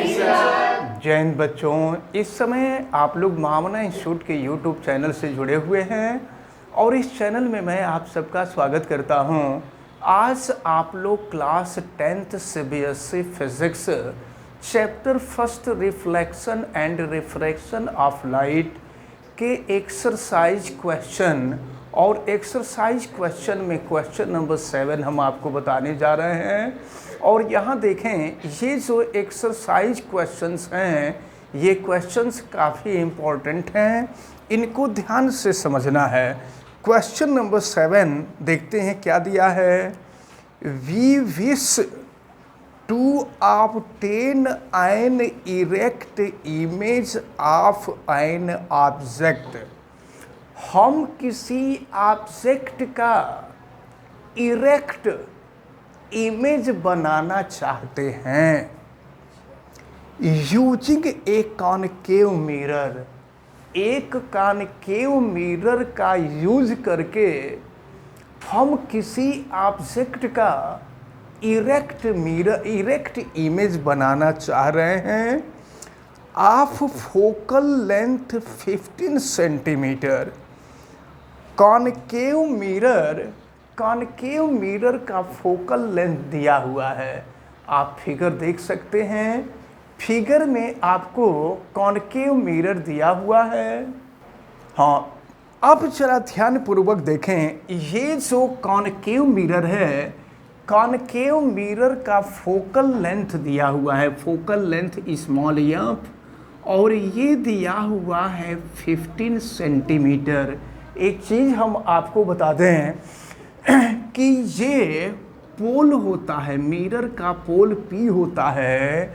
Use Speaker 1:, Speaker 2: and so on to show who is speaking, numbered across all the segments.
Speaker 1: जय हिंद बच्चों, इस समय आप लोग महामना इंस्टीट्यूट के यूट्यूब चैनल से जुड़े हुए हैं और इस चैनल में मैं आप सबका स्वागत करता हूं। आज आप लोग class 10th CBSE physics chapter first reflection and refraction of light के एक्सरसाइज क्वेश्चन और एक्सरसाइज क्वेश्चन में क्वेश्चन नंबर 7 हम आपको बताने जा रहे हैं। और यहाँ देखें, ये जो एक्सरसाइज क्वेश्चंस हैं, ये क्वेश्चंस काफ़ी इम्पोर्टेंट हैं, इनको ध्यान से समझना है। क्वेश्चन नंबर 7 देखते हैं क्या दिया है। We wish to obtain an erect image of an object. हम किसी ऑब्जेक्ट का इरेक्ट इमेज बनाना चाहते हैं यूजिंग ए कॉनकेव मिरर। एक कॉनकेव मिरर का यूज करके हम किसी ऑब्जेक्ट का इरेक्ट इमेज बनाना चाह रहे हैं of focal length 15 centimetre. Concave mirror का फोकल लेंथ दिया हुआ है। आप फिगर देख सकते हैं, फिगर में आपको कॉनकेव मिरर दिया हुआ है। हाँ, अब जरा ध्यान पूर्वक देखें, ये जो कॉनकेव मिरर है, कॉनकेव मिरर का फोकल लेंथ दिया हुआ है, फोकल लेंथ स्मॉल एफ, और ये दिया हुआ है 15 सेंटीमीटर। एक चीज़ हम आपको बता दें कि ये पोल होता है, मिरर का पोल P होता है,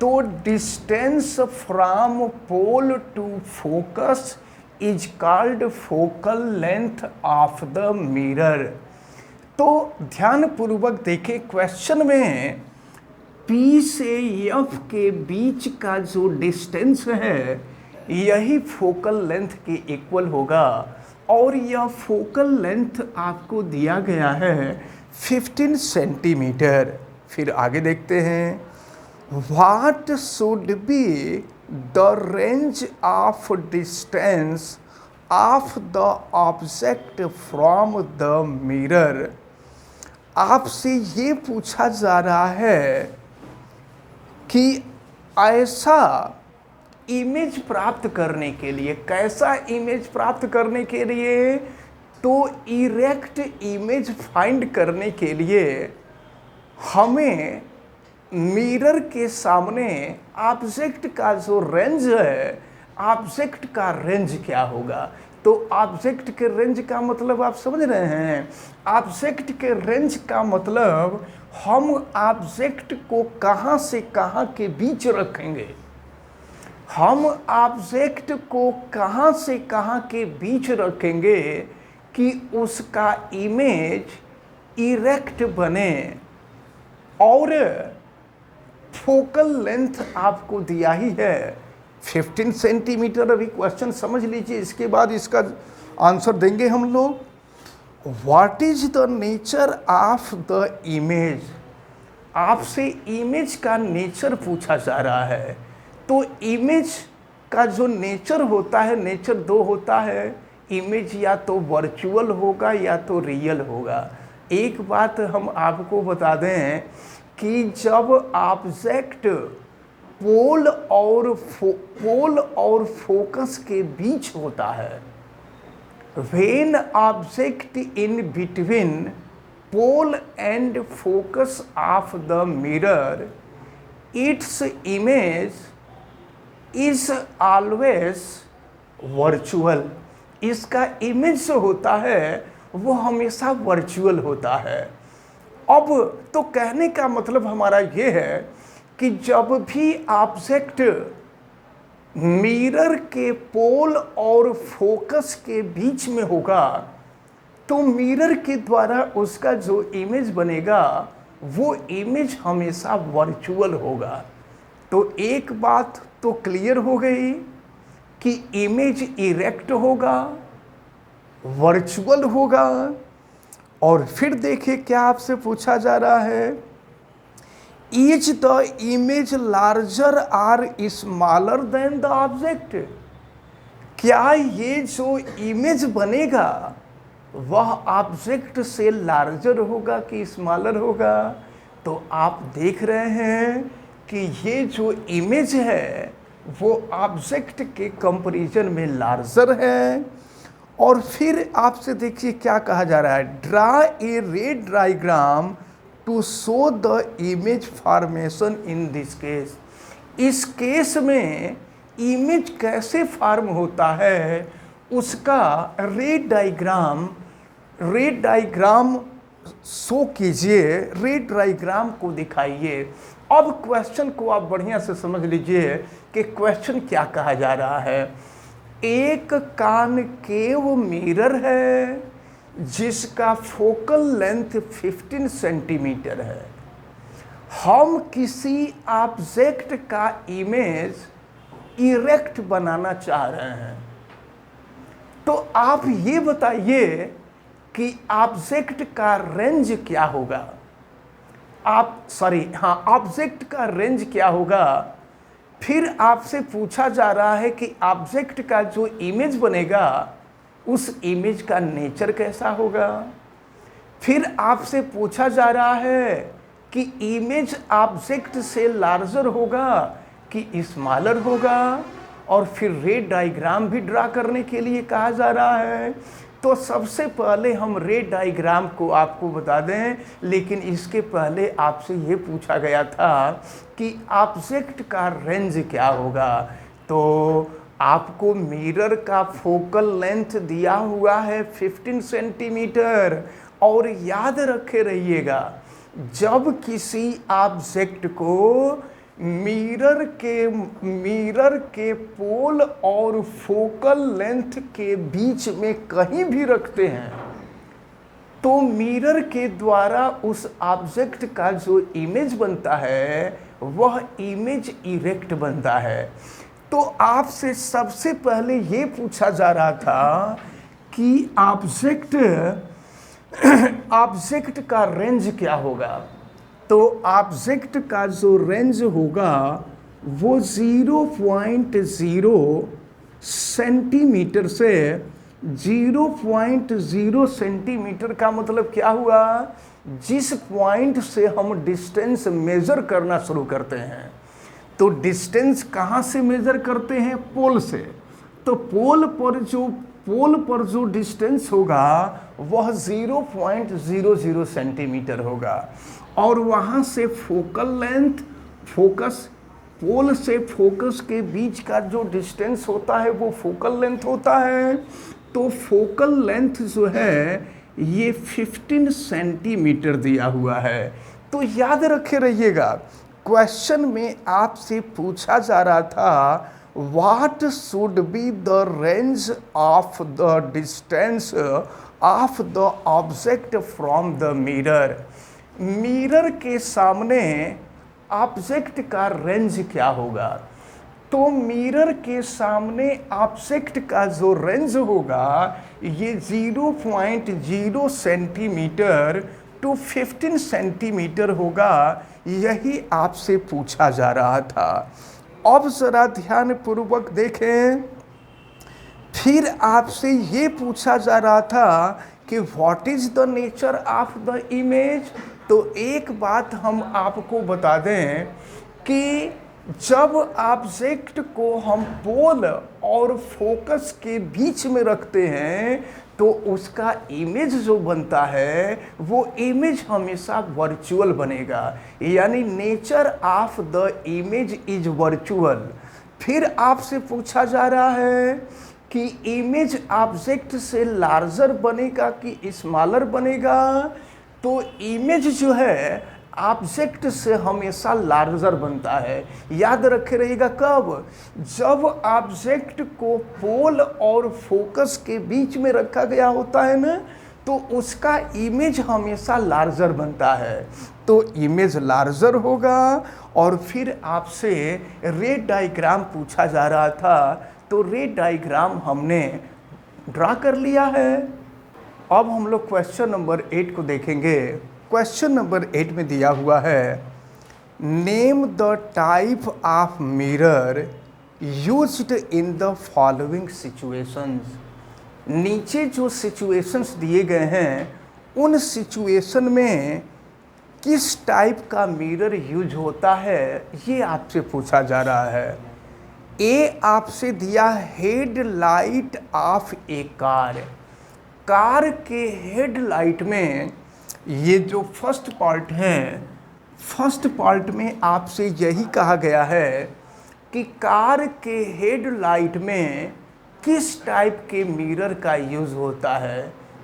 Speaker 1: तो distance from pole to focus is called focal length of the mirror. तो ध्यान पूर्वक देखें, क्वेश्चन में P से F के बीच का जो डिस्टेंस है, यही फोकल लेंथ के इक्वल होगा, और यह फोकल लेंथ आपको दिया गया है 15 सेंटीमीटर। फिर आगे देखते हैं, what should be the range of distance of the object from the mirror. आपसे ये पूछा जा रहा है कि ऐसा इमेज प्राप्त करने के लिए, कैसा इमेज प्राप्त करने के लिए, तो इरेक्ट इमेज फाइंड करने के लिए हमें मिरर के सामने ऑब्जेक्ट का जो रेंज है, ऑब्जेक्ट का रेंज क्या होगा। तो ऑब्जेक्ट के रेंज का मतलब आप समझ रहे हैं, ऑब्जेक्ट के रेंज का मतलब हम ऑब्जेक्ट को कहाँ से कहाँ के बीच रखेंगे। हम ऑब्जेक्ट को कहाँ से कहाँ के बीच रखेंगे कि उसका इमेज इरेक्ट बने। और फोकल लेंथ आपको दिया ही है 15 सेंटीमीटर। अभी क्वेश्चन समझ लीजिए, इसके बाद इसका आंसर देंगे हम लोग। What is the nature of the image. आपसे इमेज का नेचर पूछा जा रहा है। तो इमेज का जो नेचर होता है, नेचर दो होता है, इमेज या तो वर्चुअल होगा या तो रियल होगा। एक बात हम आपको बता दें कि जब ऑब्जेक्ट पोल और फोकस के बीच होता है, when object in between pole and focus of the mirror, its image is always virtual. इसका इमेज जो होता है वो हमेशा वर्चुअल होता है। अब तो कहने का मतलब हमारा ये है कि जब भी ऑब्जेक्ट मिरर के पोल और फोकस के बीच में होगा, तो मिरर के द्वारा उसका जो इमेज बनेगा वो इमेज हमेशा वर्चुअल होगा। तो एक बात तो क्लियर हो गई कि इमेज इरेक्ट होगा, वर्चुअल होगा। और फिर देखिए क्या आपसे पूछा जा रहा है, is the image larger or smaller than the object? क्या ये जो इमेज बनेगा वह ऑब्जेक्ट से लार्जर होगा कि स्मॉलर होगा? तो आप देख रहे हैं कि ये जो इमेज है वो ऑब्जेक्ट के कंपैरिजन में लार्जर है। और फिर आपसे देखिए क्या कहा जा रहा है, draw a ray diagram to show the image formation in this case. इस केस में इमेज कैसे फॉर्म होता है उसका रे डायग्राम शो कीजिए, रे डायग्राम को दिखाइए। अब क्वेश्चन को आप बढ़िया से समझ लीजिए कि क्वेश्चन क्या कहा जा रहा है। एक कॉनकेव मिरर है जिसका फोकल लेंथ 15 सेंटीमीटर है। हम किसी ऑब्जेक्ट का इमेज इरेक्ट बनाना चाह रहे हैं, तो आप ये बताइए कि ऑब्जेक्ट का रेंज क्या होगा। ऑब्जेक्ट का रेंज क्या होगा। फिर आपसे पूछा जा रहा है कि ऑब्जेक्ट का जो इमेज बनेगा उस इमेज का नेचर कैसा होगा। फिर आपसे पूछा जा रहा है कि इमेज ऑब्जेक्ट से लार्जर होगा कि स्मॉलर होगा। और फिर रे डायग्राम भी ड्रा करने के लिए कहा जा रहा है। तो सबसे पहले हम रे डायग्राम को आपको बता दें, लेकिन इसके पहले आपसे ये पूछा गया था कि ऑब्जेक्ट का रेंज क्या होगा। तो आपको मिरर का फोकल लेंथ दिया हुआ है 15 सेंटीमीटर। और याद रखे रहिएगा, जब किसी ऑब्जेक्ट को मिरर के पोल और फोकल लेंथ के बीच में कहीं भी रखते हैं तो मिरर के द्वारा उस ऑब्जेक्ट का जो इमेज बनता है वह इमेज इरेक्ट बनता है। तो आपसे सबसे पहले ये पूछा जा रहा था कि ऑब्जेक्ट का रेंज क्या होगा। तो ऑब्जेक्ट का जो रेंज होगा वो 0.0 सेंटीमीटर से 0.0 सेंटीमीटर का मतलब क्या हुआ, जिस पॉइंट से हम डिस्टेंस मेजर करना शुरू करते हैं। तो डिस्टेंस कहाँ से मेजर करते हैं, पोल से। तो पोल पर जो डिस्टेंस होगा वह 0.00 सेंटीमीटर होगा। और वहाँ से फोकल लेंथ, पोल से फोकस के बीच का जो डिस्टेंस होता है वो फोकल लेंथ होता है। तो फोकल लेंथ जो है ये 15 सेंटीमीटर दिया हुआ है। तो याद रखे रहिएगा, क्वेश्चन में आपसे पूछा जा रहा था what should be the range of the distance of the object from the mirror. Mirror के सामने ऑब्जेक्ट का रेंज क्या होगा। तो मिरर के सामने ऑब्जेक्ट का जो रेंज होगा ये 0.0 सेंटीमीटर टू 15 सेंटीमीटर होगा। यही आपसे पूछा जा रहा था। अब जरा ध्यान पूर्वक देखें, फिर आपसे ये पूछा जा रहा था कि what is the nature of the image. तो एक बात हम आपको बता दें कि जब ऑब्जेक्ट को हम पोल और फोकस के बीच में रखते हैं तो उसका इमेज जो बनता है वो इमेज हमेशा वर्चुअल बनेगा, यानी nature of the image is virtual. फिर आपसे पूछा जा रहा है कि इमेज ऑब्जेक्ट से लार्जर बनेगा कि स्मॉलर बनेगा। तो इमेज जो है ऑब्जेक्ट से हमेशा लार्जर बनता है। याद रखे रहिएगा कब, जब ऑब्जेक्ट को पोल और फोकस के बीच में रखा गया होता है ना, तो उसका इमेज हमेशा लार्जर बनता है। तो इमेज लार्जर होगा। और फिर आपसे रे डायग्राम पूछा जा रहा था, तो रे डायग्राम हमने ड्रा कर लिया है। अब हम लोग क्वेश्चन नंबर 8 को देखेंगे। क्वेश्चन नंबर 8 में दिया हुआ है name the type of mirror used in the following situations. नीचे जो सिचुएशंस दिए गए हैं उन सिचुएशन में किस टाइप का मिरर यूज होता है ये आपसे पूछा जा रहा है। ए आपसे दिया headlight of A car. Car के हेडलाइट में ये जो फर्स्ट पार्ट है, फर्स्ट पार्ट में आपसे यही कहा गया है कि कार के हेडलाइट में किस टाइप के मिरर का यूज़ होता है।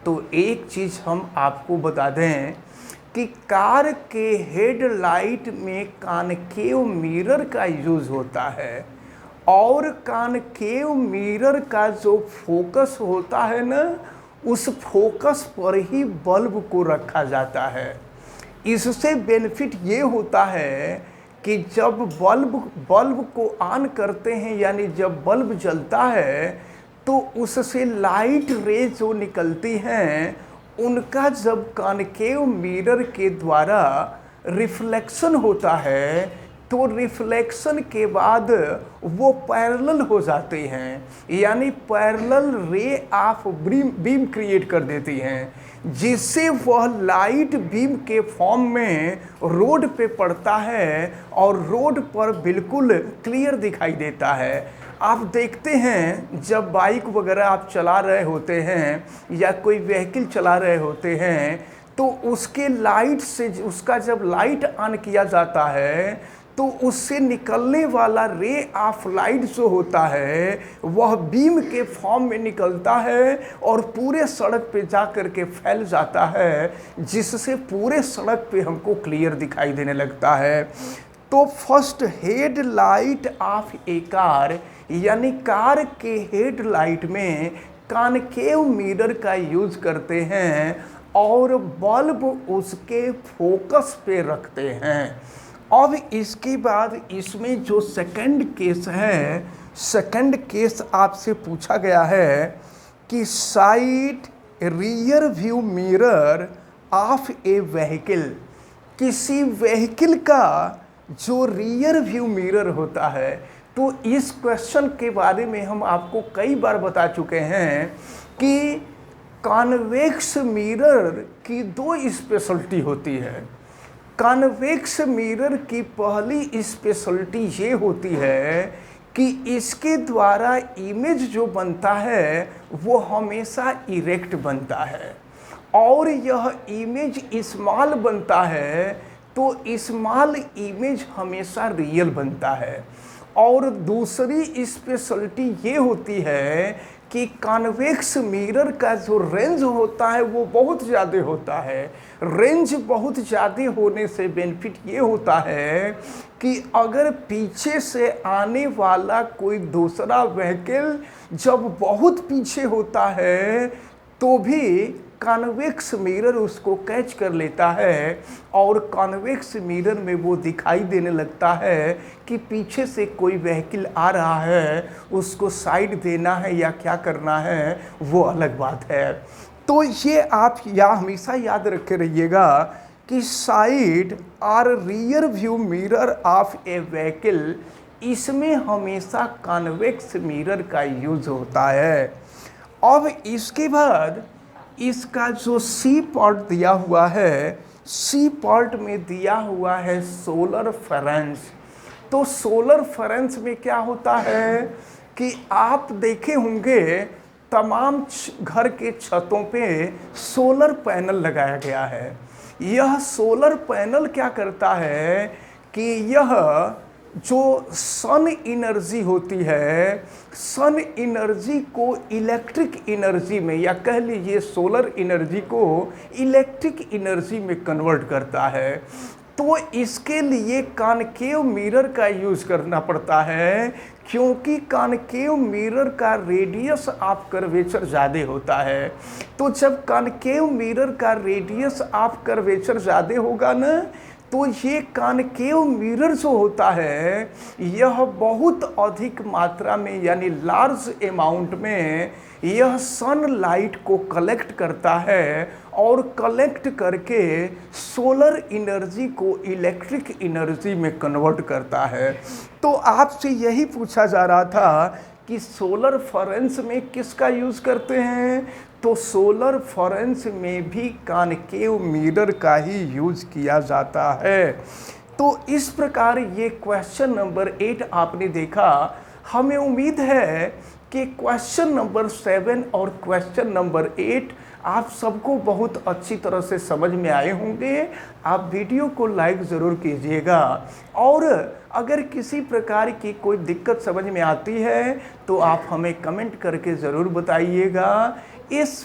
Speaker 1: तो एक चीज़ हम आपको बता दें कि कार के हेडलाइट में कॉनकेव मिरर का यूज़ होता है और कॉनकेव मिरर का जो फोकस होता है ना, उस फोकस पर ही बल्ब को रखा जाता है। इससे बेनिफिट ये होता है कि जब बल्ब को ऑन करते हैं, यानी जब बल्ब जलता है तो उससे लाइट रे जो निकलती हैं उनका जब कॉनकेव मिरर के द्वारा रिफ्लेक्शन होता है तो रिफ्लेक्शन के बाद वो पैरेलल हो जाते हैं, यानी parallel ray of beam create कर देती हैं, जिससे वह लाइट बीम के फॉर्म में रोड पे पड़ता है और रोड पर बिल्कुल क्लियर दिखाई देता है। आप देखते हैं जब बाइक वगैरह आप चला रहे होते हैं या कोई व्हीकल चला रहे होते हैं तो उसके लाइट से, उसका जब लाइट ऑन किया जाता है तो उससे निकलने वाला रे ऑफ लाइट जो होता है वह बीम के फॉर्म में निकलता है और पूरे सड़क पे जा कर के फैल जाता है, जिससे पूरे सड़क पे हमको क्लियर दिखाई देने लगता है। तो first headlight of A car, यानी कार के हेडलाइट में कॉनकेव मिरर का यूज करते हैं और बल्ब उसके फोकस पे रखते हैं। अब इसके बाद इसमें जो सेकंड केस है, सेकंड केस आपसे पूछा गया है कि side rear view mirror of A vehicle. किसी व्हीकल का जो रियर व्यू मिरर होता है, तो इस क्वेश्चन के बारे में हम आपको कई बार बता चुके हैं कि कॉन्वेक्स मिरर की दो स्पेशलिटी होती है। कॉन्वेक्स मिरर की पहली स्पेशलिटी ये होती है कि इसके द्वारा इमेज जो बनता है वो हमेशा इरेक्ट बनता है और यह इमेज स्मॉल बनता है तो स्मॉल इमेज हमेशा रियल बनता है। और दूसरी स्पेशलिटी ये होती है कि कॉन्वेक्स मिरर का जो रेंज होता है वो बहुत ज़्यादा होता है। रेंज बहुत ज़्यादा होने से बेनिफिट ये होता है कि अगर पीछे से आने वाला कोई दूसरा व्हीकल जब बहुत पीछे होता है तो भी कॉन्वेक्स मिरर उसको कैच कर लेता है और कॉन्वेक्स मिरर में वो दिखाई देने लगता है कि पीछे से कोई व्हीकल आ रहा है, उसको साइड देना है या क्या करना है वो अलग बात है। तो ये आप हमेशा याद रखे रहिएगा कि साइड और rear view mirror of A vehicle, इसमें हमेशा कॉन्वेक्स मिरर का यूज होता है। अब इसके बाद इसका जो सी पार्ट दिया हुआ है, सी पार्ट में दिया हुआ है सोलर फरेंस। तो सोलर फरेंस में क्या होता है कि आप देखे होंगे तमाम घर के छतों पे सोलर पैनल लगाया गया है। यह सोलर पैनल क्या करता है कि यह जो सन एनर्जी होती है, सन एनर्जी को इलेक्ट्रिक एनर्जी में, या कह लीजिए सोलर एनर्जी को इलेक्ट्रिक एनर्जी में कन्वर्ट करता है। तो इसके लिए कॉनकेव मिरर का यूज़ करना पड़ता है, क्योंकि कॉनकेव मिरर का रेडियस ऑफ कर्वेचर ज़्यादा होता है। तो जब कॉनकेव मिरर का रेडियस ऑफ कर्वेचर ज़्यादा होगा ना, तो ये कॉनकेव मिरर जो होता है यह बहुत अधिक मात्रा में, यानी लार्ज अमाउंट में यह सनलाइट को कलेक्ट करता है और कलेक्ट करके सोलर एनर्जी को इलेक्ट्रिक एनर्जी में कन्वर्ट करता है। तो आपसे यही पूछा जा रहा था कि सोलर फरेंस में किसका यूज़ करते हैं, तो सोलर फरेंस में भी कॉनकेव मिरर का ही यूज़ किया जाता है। तो इस प्रकार ये क्वेश्चन नंबर 8 आपने देखा। हमें उम्मीद है कि क्वेश्चन नंबर 7 और क्वेश्चन नंबर 8 आप सबको बहुत अच्छी तरह से समझ में आए होंगे। आप वीडियो को लाइक ज़रूर कीजिएगा और अगर किसी प्रकार की कोई दिक्कत समझ में आती है तो आप हमें कमेंट करके ज़रूर बताइएगा। इस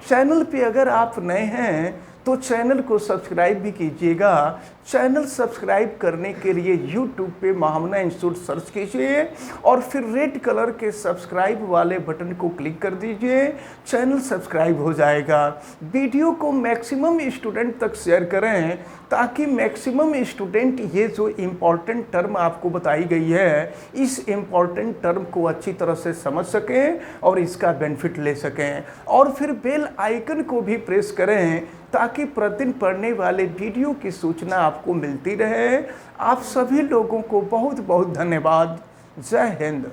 Speaker 1: चैनल पे अगर आप नए हैं तो चैनल को सब्सक्राइब भी कीजिएगा। चैनल सब्सक्राइब करने के लिए YouTube पे महामना इंस्टीट्यूट सर्च कीजिए और फिर रेड कलर के सब्सक्राइब वाले बटन को क्लिक कर दीजिए, चैनल सब्सक्राइब हो जाएगा। वीडियो को मैक्सिमम स्टूडेंट तक शेयर करें ताकि मैक्सिमम स्टूडेंट ये जो इम्पॉर्टेंट टर्म आपको बताई गई है इस इम्पॉर्टेंट टर्म को अच्छी तरह से समझ सकें और इसका बेनिफिट ले सकें। और फिर बेल आइकन को भी प्रेस करें ताकि प्रतिदिन पढ़ने वाले वीडियो की सूचना आपको मिलती रहे। आप सभी लोगों को बहुत बहुत धन्यवाद। जय हिंद।